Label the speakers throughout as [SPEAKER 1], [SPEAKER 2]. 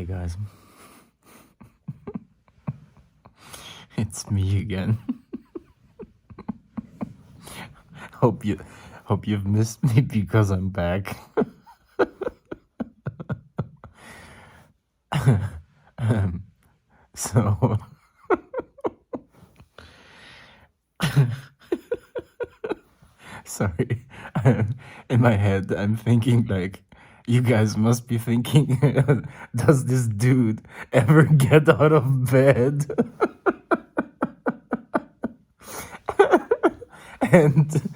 [SPEAKER 1] Hey guys, it's me again. hope you hope you've missed me because I'm back. So sorry. In my head I'm thinking like you guys must be thinking does this dude ever get out of bed? and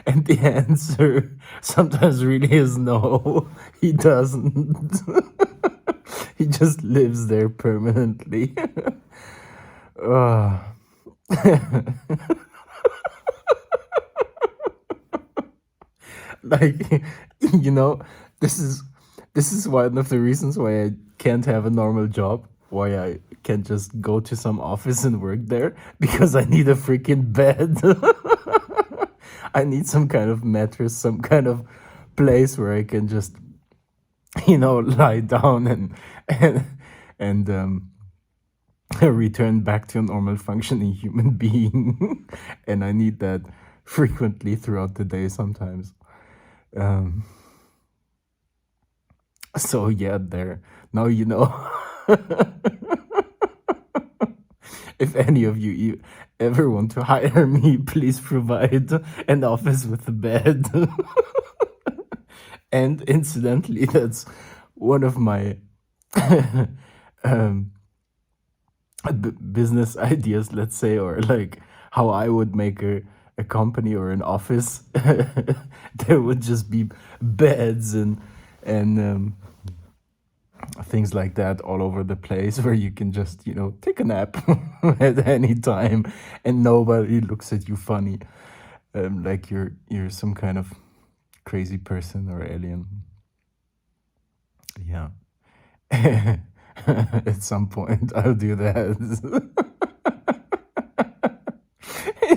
[SPEAKER 1] and the answer sometimes really is no. He doesn't. He just lives there permanently. Ah. Like, you know, this is this is one of the reasons why I can't have a normal job, why I can't just go to some office and work there, because I need a freaking bed. I need some kind of mattress, some kind of place where I can just, lie down and and return back to a normal functioning human being. And I need that frequently throughout the day sometimes. Um, so yeah, there. Now you know. If any of you ever want to hire me, please provide an office with a bed. And incidentally, that's one of my um, business ideas, let's say, or like how I would make a company or an office. There would just be beds and things like that all over the place where you can just take a nap at any time and nobody looks at you funny, like you're some kind of crazy person or alien. Yeah. At some point I'll do that.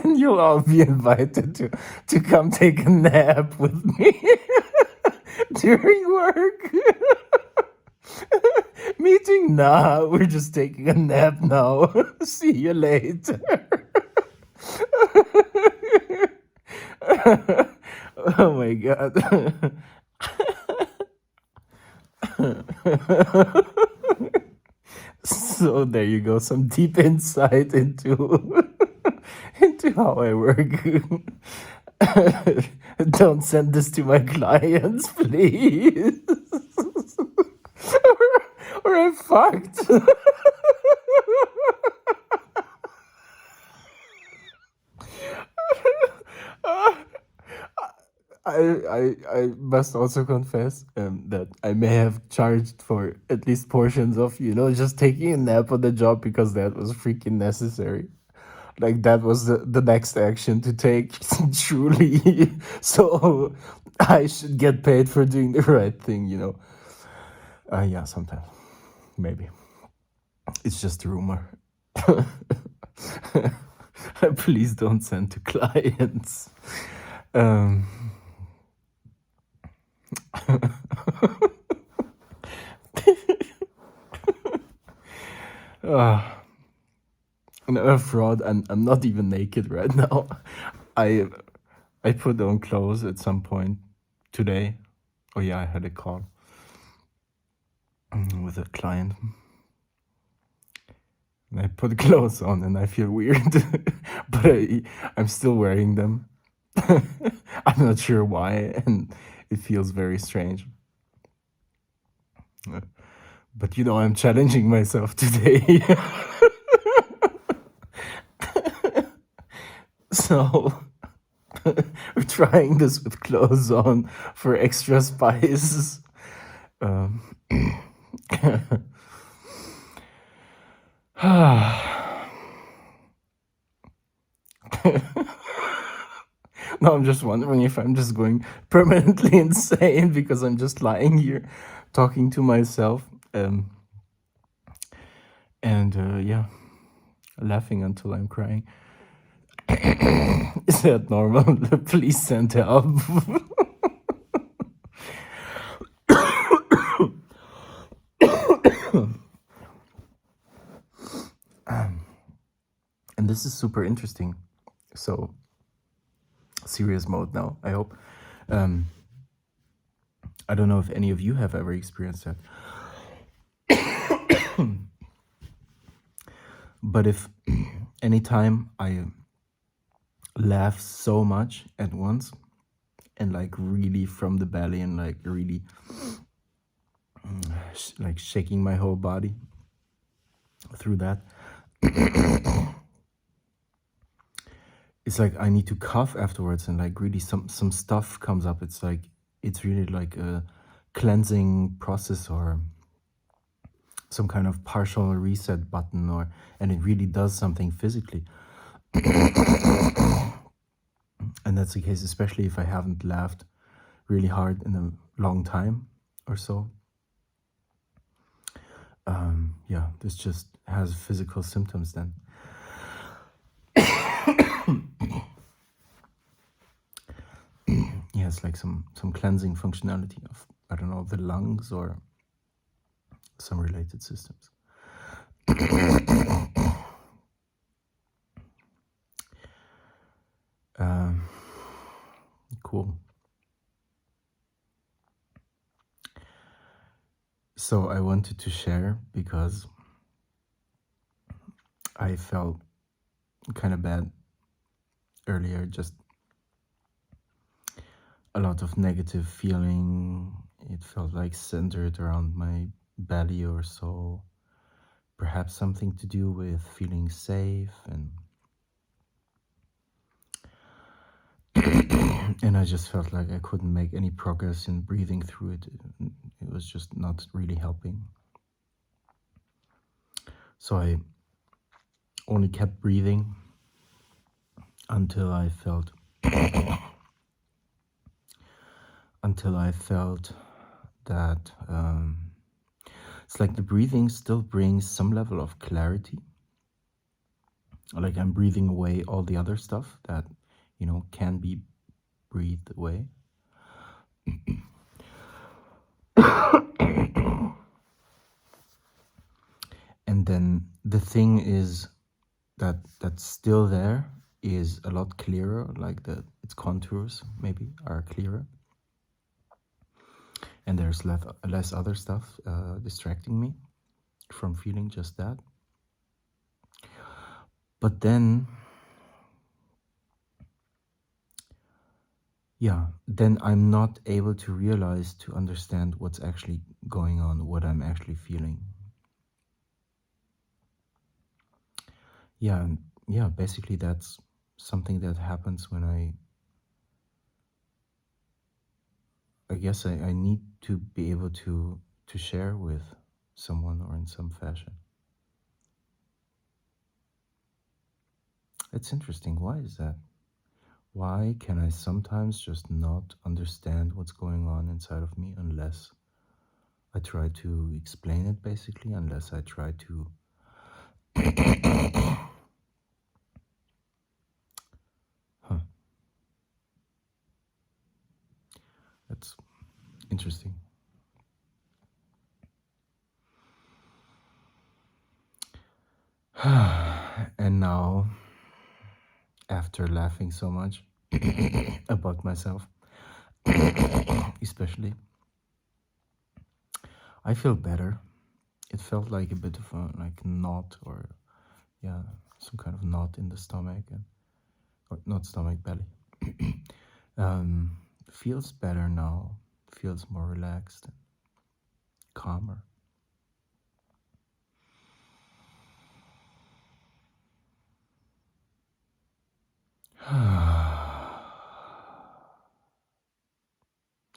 [SPEAKER 1] And you'll all be invited to come take a nap with me during work. Meeting? Nah, we're just taking a nap now. See you later. Oh my god. So there you go, some deep insight into into how I work. Don't send this to my clients, please. or I'm fucked. I must also confess that I may have charged for at least portions of, just taking a nap on the job because that was freaking necessary. Like that was the next action to take, truly. So I should get paid for doing the right thing. Yeah, sometimes. Maybe. It's just a rumor. Please don't send to clients. Um, Another fraud, and I'm not even naked right now. I I put on clothes at some point today. Oh yeah, I had a call with a client. And I put clothes on and I feel weird, but I'm still wearing them. I'm not sure why, and it feels very strange. But I'm challenging myself today. So we're trying this with clothes on for extra spice. Um, No, I'm just wondering if I'm just going permanently insane because I'm just lying here talking to myself. And yeah, laughing until I'm crying. Is that normal? Please send help. this is super interesting. So, serious mode now, I hope. Um, I don't know if any of you have ever experienced that. But if anytime I laugh so much at once and like really from the belly and like really like shaking my whole body through that, it's like I need to cough afterwards and like really some stuff comes up. It's like it's really like a cleansing process or some kind of partial reset button, or and it really does something physically. And that's the case especially if I haven't laughed really hard in a long time or so. Yeah, this just has physical symptoms then. Yeah, it's like some cleansing functionality of, I don't know, the lungs or some related systems. Cool. So I wanted to share because I felt kind of bad earlier, just a lot of negative feeling. It felt like centered around my belly or so. Perhaps something to do with feeling safe and I just felt like I couldn't make any progress in breathing through it. It was just not really helping. So I only kept breathing until I felt that it's like the breathing still brings some level of clarity. Like I'm breathing away all the other stuff that, you know, can be breathed away. And then the thing is that that's still there is a lot clearer, like its contours maybe are clearer. And there's less other stuff distracting me from feeling just that. But then, yeah, then I'm not able to realize, to understand what's actually going on, what I'm actually feeling. Yeah, basically that's something that happens when I guess I need to be able to share with someone or in some fashion. It's interesting. Why is that? Why can I sometimes just not understand what's going on inside of me unless I try to explain it, basically, unless I try to That's interesting. And now, after laughing so much about myself, especially, I feel better. It felt like a bit of a like knot, or yeah, some kind of knot in the stomach, or not stomach, belly. Feels better now. Feels more relaxed and calmer.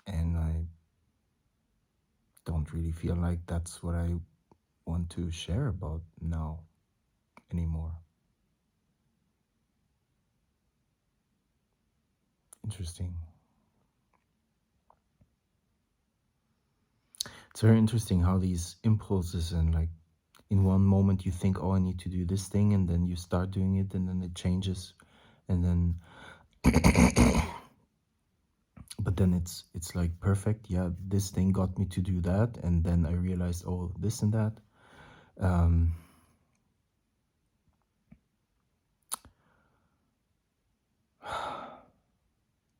[SPEAKER 1] And I don't really feel like that's what I want to share about now anymore. Interesting. It's very interesting how these impulses, and like in one moment you think, oh, I need to do this thing, and then you start doing it, and then it changes, and then but then it's like perfect. Yeah, this thing got me to do that, and then I realized, oh, this and that.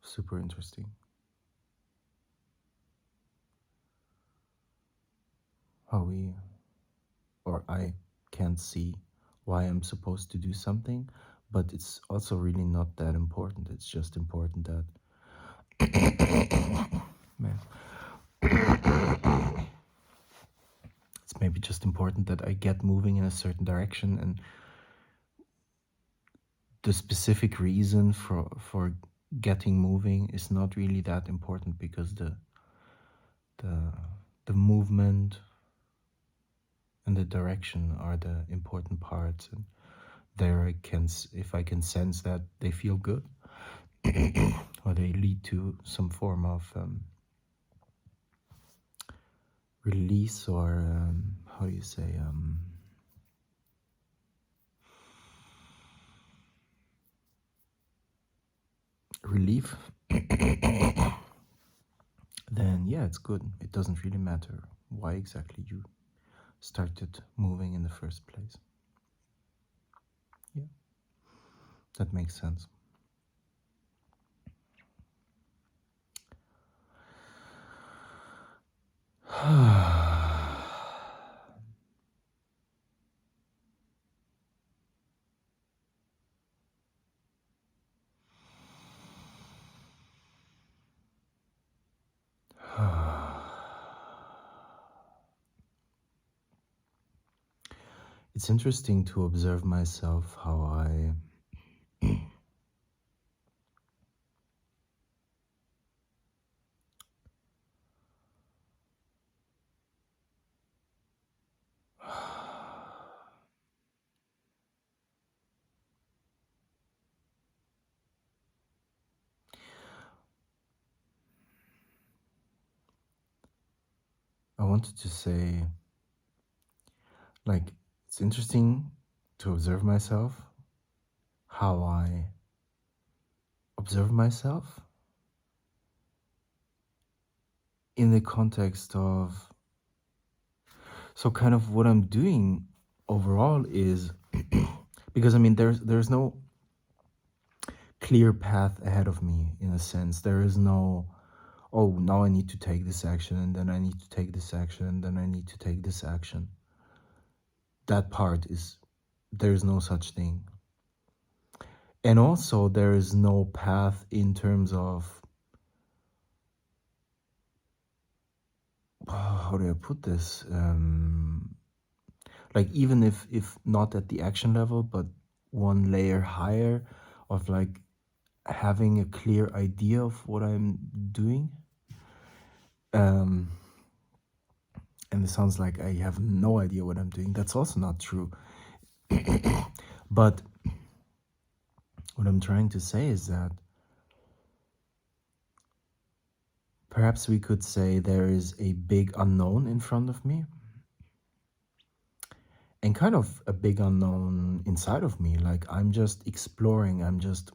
[SPEAKER 1] super interesting. How we, or I can't see why I'm supposed to do something, but it's also really not that important. It's just important that, man, it's maybe just important that I get moving in a certain direction, and the specific reason for getting moving is not really that important, because the the movement and the direction are the important parts, and there I can, if I can sense that they feel good or they lead to some form of release, or how do you say, relief, then yeah, it's good. It doesn't really matter why exactly you started moving in the first place. Yeah, that makes sense. It's interesting to observe myself, how I wanted to say, like, it's interesting to observe myself, how I observe myself in the context of, so kind of what I'm doing overall is, because I mean, there's no clear path ahead of me, in a sense. There is no, oh, now I need to take this action, and then I need to take this action, and then I need to take this action. That part is, there's no such thing. And also, there is no path in terms of, how do I put this? Like, even if not at the action level, but one layer higher, of like having a clear idea of what I'm doing. And it sounds like I have no idea what I'm doing. That's also not true. But what I'm trying to say is that perhaps we could say there is a big unknown in front of me, and kind of a big unknown inside of me. Like, I'm just exploring, I'm just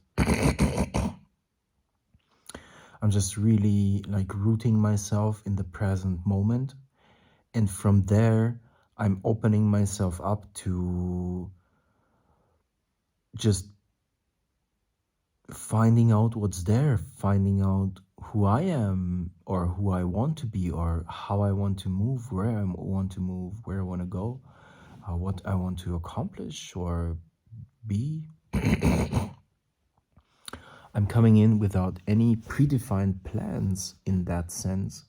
[SPEAKER 1] really like rooting myself in the present moment, and from there I'm opening myself up to just finding out what's there, finding out who I am, or who I want to be, or how I want to move, where I want to move, where I want to go, what I want to accomplish or be. I'm coming in without any predefined plans in that sense.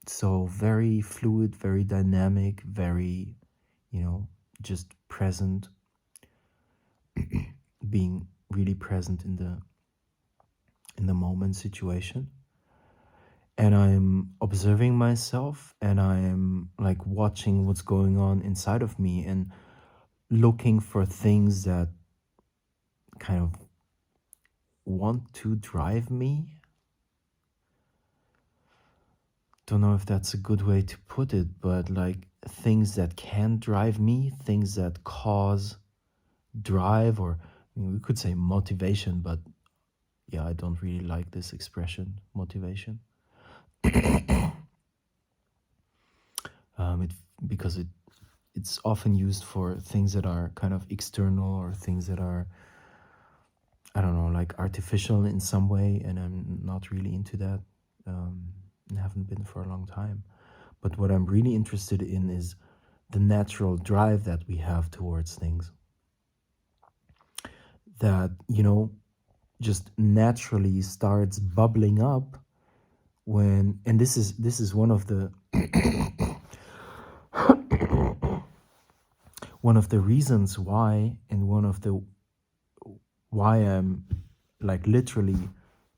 [SPEAKER 1] So very fluid, very dynamic, very, just present, being really present in the moment situation. And I'm observing myself, and I'm like watching what's going on inside of me, and looking for things that kind of want to drive me. Don't know if that's a good way to put it, but like things that can drive me, things that cause drive, or we could say motivation, but yeah, I don't really like this expression, motivation. It because it's often used for things that are kind of external, or things that are I don't know, like artificial in some way, and I'm not really into that. And haven't been for a long time. But what I'm really interested in is the natural drive that we have towards things that, just naturally starts bubbling up when, and this is one of the reasons why, and one of the why I'm like literally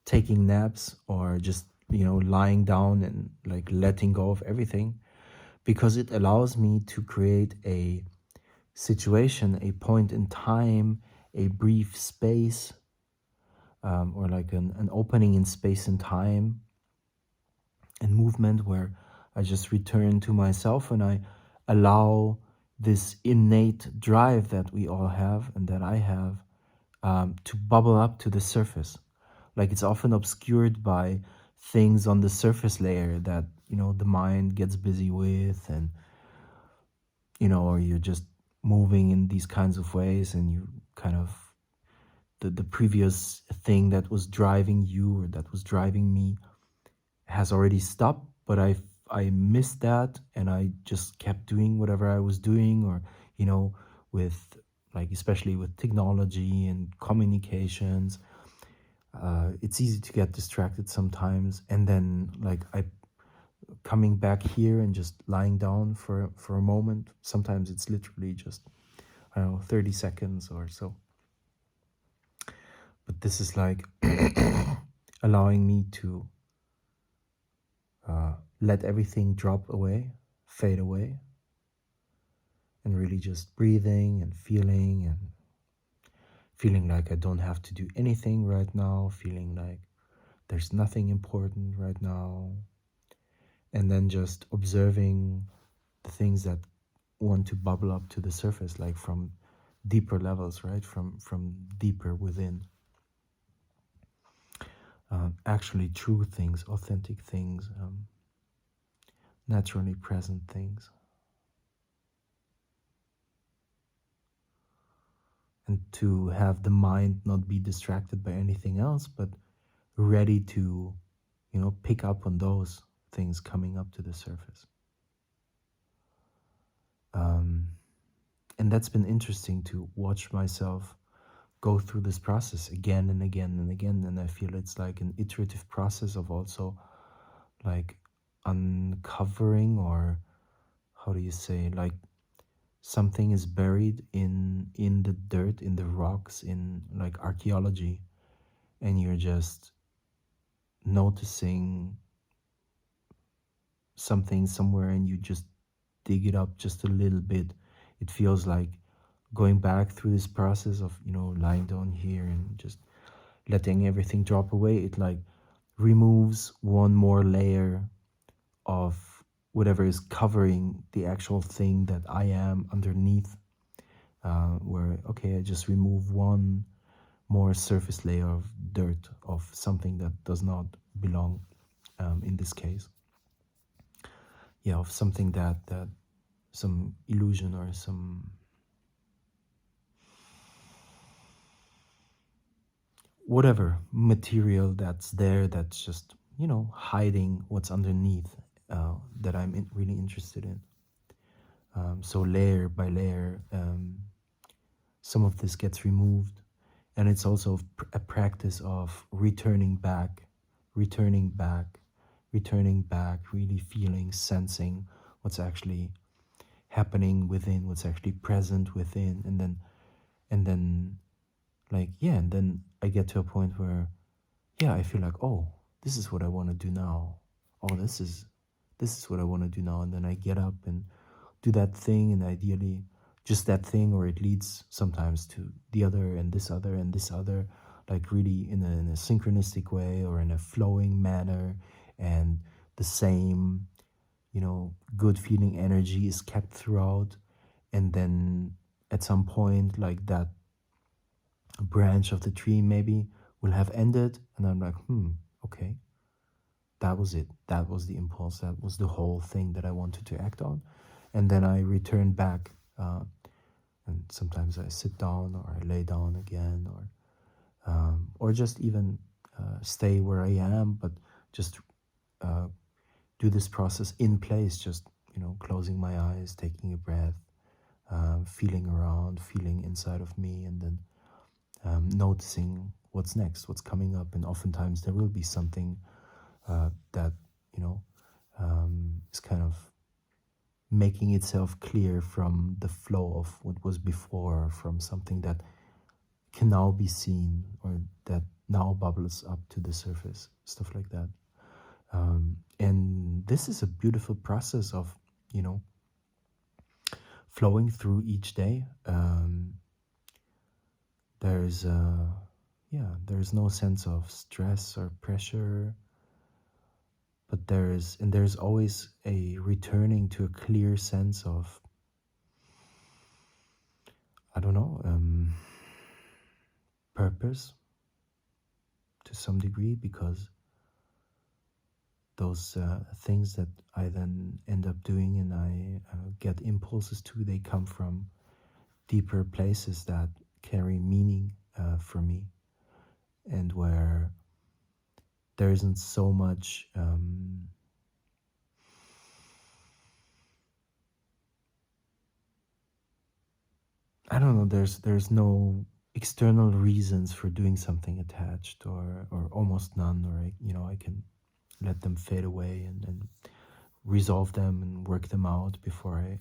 [SPEAKER 1] taking naps, or just lying down and like letting go of everything, because it allows me to create a situation, a point in time, a brief space, or like an opening in space and time and movement, where I just return to myself, and I allow this innate drive that we all have and that I have, to bubble up to the surface. Like, it's often obscured by things on the surface layer that the mind gets busy with, and or you're just moving in these kinds of ways, and you kind of, the previous thing that was driving you or that was driving me has already stopped, but I missed that, and I just kept doing whatever I was doing, or with, like, especially with technology and communications, it's easy to get distracted sometimes, and then like I coming back here and just lying down for a moment. Sometimes it's literally just, I don't know, 30 seconds or so. But this is like allowing me to let everything drop away, fade away, and really just breathing and feeling like I don't have to do anything right now, feeling like there's nothing important right now, and then just observing the things that want to bubble up to the surface, like from deeper levels, right? From deeper within. Actually true things, authentic things, naturally present things. And to have the mind not be distracted by anything else, but ready to, pick up on those things coming up to the surface. And that's been interesting to watch myself go through this process again and again and again. And I feel it's like an iterative process of also like uncovering, or how do you say, like something is buried in the dirt, in the rocks, in like archaeology, and you're just noticing something somewhere, and you just dig it up just a little bit. It feels like going back through this process of lying down here and just letting everything drop away. It like removes one more layer of whatever is covering the actual thing that I am underneath, where okay, I just remove one more surface layer of dirt, of something that does not belong, in this case, yeah, of something that some illusion, or some whatever material that's there, that's just hiding what's underneath, that I'm really interested in. So layer by layer, some of this gets removed, and it's also a practice of returning back, returning back, returning back, really feeling, sensing what's actually happening within, what's actually present within, and then like, yeah, and then I get to a point where, yeah, I feel like, oh, this is what I want to do now. Oh, this is what I want to do now. And then I get up and do that thing, and ideally just that thing, or it leads sometimes to the other and this other and this other, like really in a synchronistic way, or in a flowing manner, and the same, good feeling energy is kept throughout. And then at some point, like that branch of the tree maybe will have ended, and I'm like, okay, that was it. That was the impulse. That was the whole thing that I wanted to act on. And then I return back, and sometimes I sit down, or I lay down again, or or just even stay where I am, but just uh, do this process in place, just, closing my eyes, taking a breath, feeling around, feeling inside of me, and then noticing what's next, what's coming up. And oftentimes there will be something that, is kind of making itself clear from the flow of what was before, from something that can now be seen or that now bubbles up to the surface, stuff like that. And this is a beautiful process of, you know, flowing through each day. There's, there's no sense of stress or pressure, but there's always a returning to a clear sense of, I don't know, purpose to some degree, because those things that I then end up doing and I get impulses to, they come from deeper places that carry meaning for me, and where there isn't so much I don't know, there's no external reasons for doing something attached, or almost none, or I can let them fade away and resolve them and work them out before I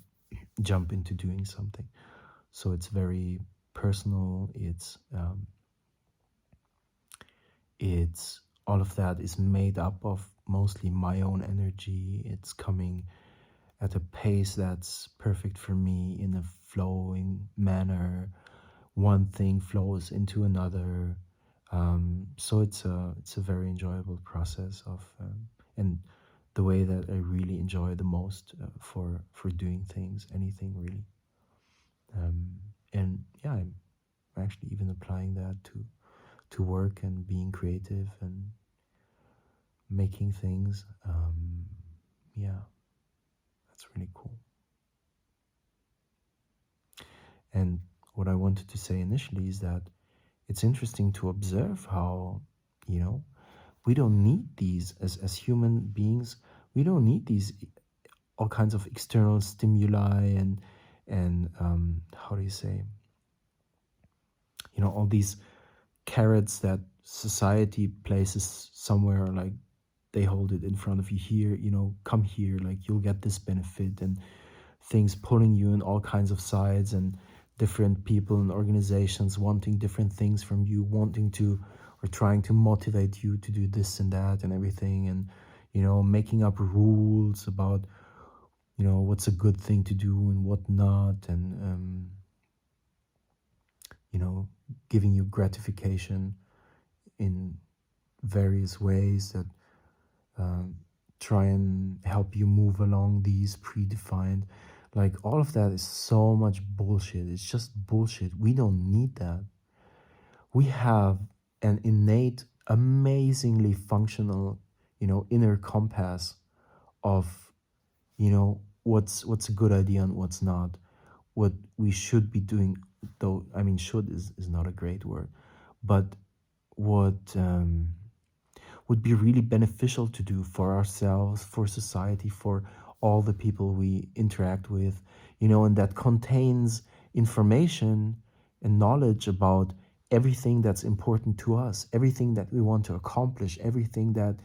[SPEAKER 1] jump into doing something. So it's very personal. It's all of that is made up of mostly my own energy. It's coming at a pace that's perfect for me, in a flowing manner. One thing flows into another. So it's a very enjoyable process of, and the way that I really enjoy the most for doing things, anything really. And yeah, I'm actually even applying that to work and being creative and making things. Yeah, that's really cool. And what I wanted to say initially is that it's interesting to observe how, we don't need these as human beings. We don't need these all kinds of external stimuli and how do you say, all these carrots that society places somewhere, like they hold it in front of you here, come here, like you'll get this benefit, and things pulling you in all kinds of sides, and different people and organizations wanting different things from you, wanting to or trying to motivate you to do this and that and everything, and making up rules about what's a good thing to do and what not, and giving you gratification in various ways that try and help you move along these predefined, like all of that is so much bullshit. It's just bullshit. We don't need that. We have an innate, amazingly functional, inner compass of, what's a good idea and what's not, what we should be doing. Though, I mean, should is not a great word, but what would be really beneficial to do for ourselves, for society, for all the people we interact with, and that contains information and knowledge about everything that's important to us, everything that we want to accomplish, everything that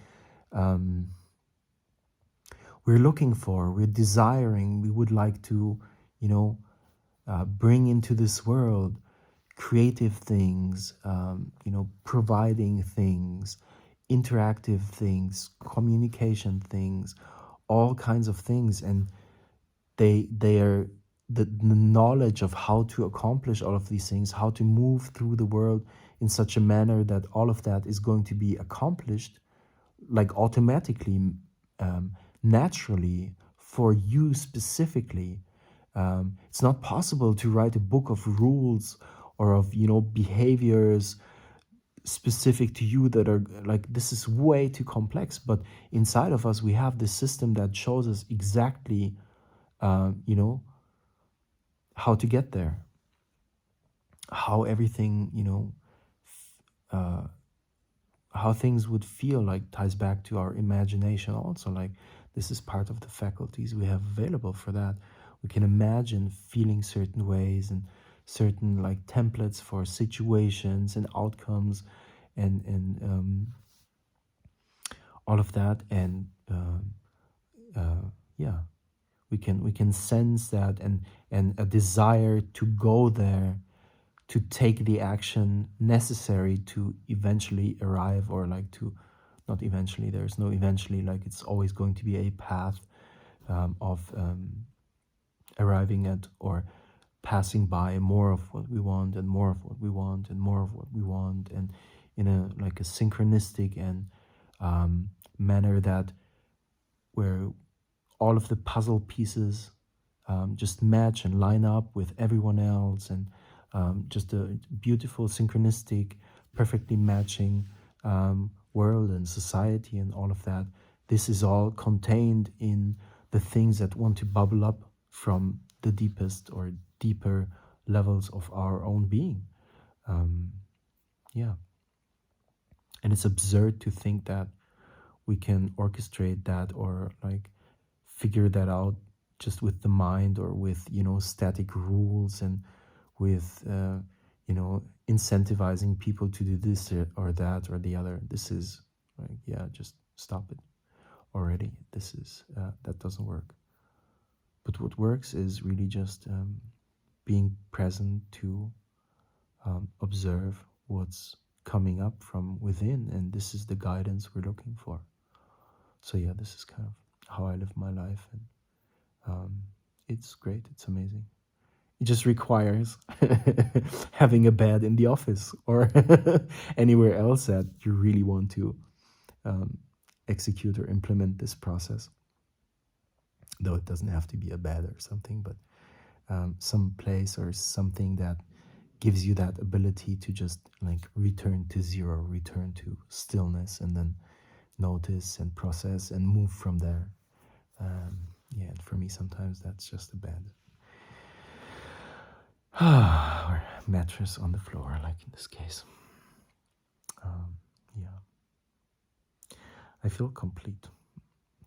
[SPEAKER 1] we're looking for, we're desiring, we would like to, bring into this world, creative things, providing things, interactive things, communication things, all kinds of things. And they are the knowledge of how to accomplish all of these things, how to move through the world in such a manner that all of that is going to be accomplished, like automatically, naturally, for you specifically. It's not possible to write a book of rules or of behaviors specific to you that are like, this is way too complex. But inside of us we have this system that shows us exactly how to get there, how everything how things would feel like ties back to our imagination also. Like, this is part of the faculties we have available for that. We can imagine feeling certain ways and certain like templates for situations and outcomes and all of that. And yeah, we can sense that, and a desire to go there, to take the action necessary to eventually arrive, or like to, not eventually, there's no eventually, like it's always going to be a path of arriving at, or passing by more of what we want, and more of what we want, and more of what we want, and in a like a synchronistic and manner, that where all of the puzzle pieces just match and line up with everyone else, and just a beautiful, synchronistic, perfectly matching world and society and all of that. This is all contained in the things that want to bubble up from the deepest or deeper levels of our own being. Yeah. And it's absurd to think that we can orchestrate that, or like figure that out just with the mind, or with, static rules, and with incentivizing people to do this or that or the other. This is like, yeah, just stop it already. This is that doesn't work. But what works is really just being present to observe what's coming up from within, and this is the guidance we're looking for. So yeah, this is kind of how I live my life, and it's great. It's amazing. It just requires having a bed in the office, or anywhere else that you really want to execute or implement this process. Though it doesn't have to be a bed or something, but some place or something that gives you that ability to just like return to zero, return to stillness, and then notice and process and move from there. Yeah, and for me, sometimes that's just a bed. Or mattress on the floor, like in this case. Yeah, I feel complete.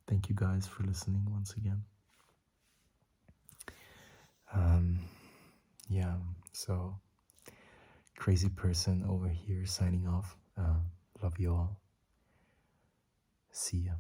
[SPEAKER 1] Thank you guys for listening once again. Yeah, so crazy person over here signing off. Love you all. See ya.